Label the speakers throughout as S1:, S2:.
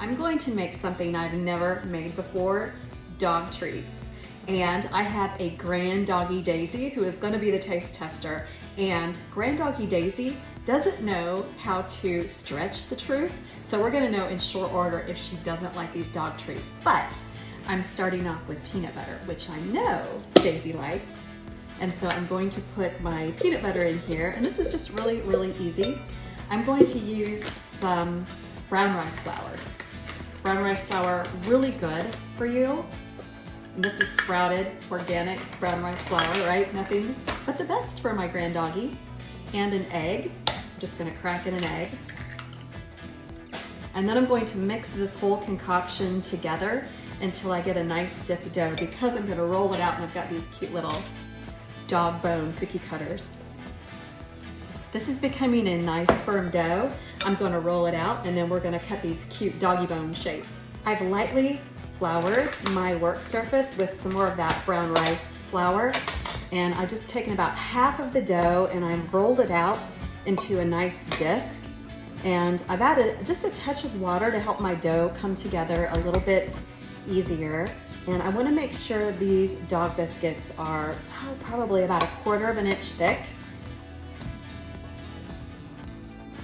S1: I'm going to make something I've never made before, dog treats. And I have a Grand Doggie Daisy who is going to be the taste tester. And Grand Doggie Daisy doesn't know how to stretch the truth, so we're going to know in short order if she doesn't like these dog treats. But I'm starting off with peanut butter, which I know Daisy likes. And so I'm going to put my peanut butter in here, and this is just really, really easy. I'm going to use some brown rice flour. Brown rice flour, really good for you. And this is sprouted, organic brown rice flour, right? Nothing but the best for my Grand Doggie. And an egg. I'm just gonna crack in an egg. And then I'm going to mix this whole concoction together until I get a nice stiff dough, because I'm gonna roll it out and I've got these cute little dog bone cookie cutters. This is becoming a nice firm dough. I'm gonna roll it out and then we're gonna cut these cute doggy bone shapes. I've lightly floured my work surface with some more of that brown rice flour, and I've just taken about half of the dough and I've rolled it out into a nice disc. And I've added just a touch of water to help my dough come together a little bit easier. And I want to make sure these dog biscuits are probably about 1/4 of an inch thick.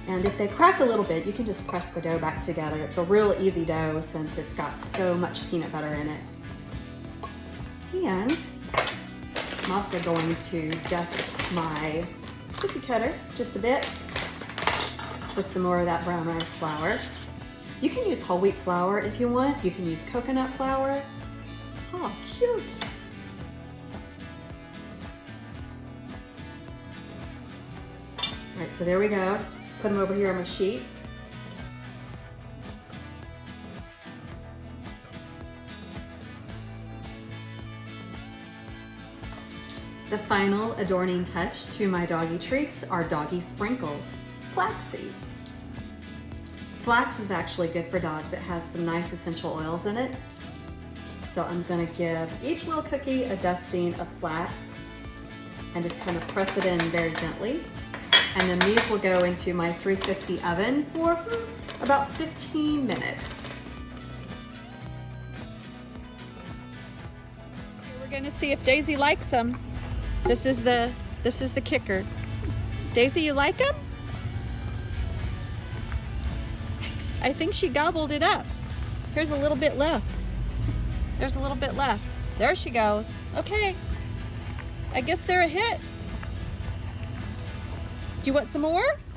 S1: And if they crack a little bit, you can just press the dough back together. It's a real easy dough since it's got so much peanut butter in it. And I'm also going to dust my cookie cutter just a bit with some more of that brown rice flour. You can use whole wheat flour if you want. You can use coconut flour. Oh, cute. All right, so there we go. Put them over here on my sheet. The final adorning touch to my doggy treats are doggy sprinkles, flaxseed. Flax is actually good for dogs. It has some nice essential oils in it. So I'm gonna give each little cookie a dusting of flax and just kind of press it in very gently. And then these will go into my 350 oven for about 15 minutes. We're gonna see if Daisy likes them. This is the kicker. Daisy, you like them? I think she gobbled it up. Here's a little bit left. There's a little bit left. There she goes. Okay, I guess they're a hit. Do you want some more?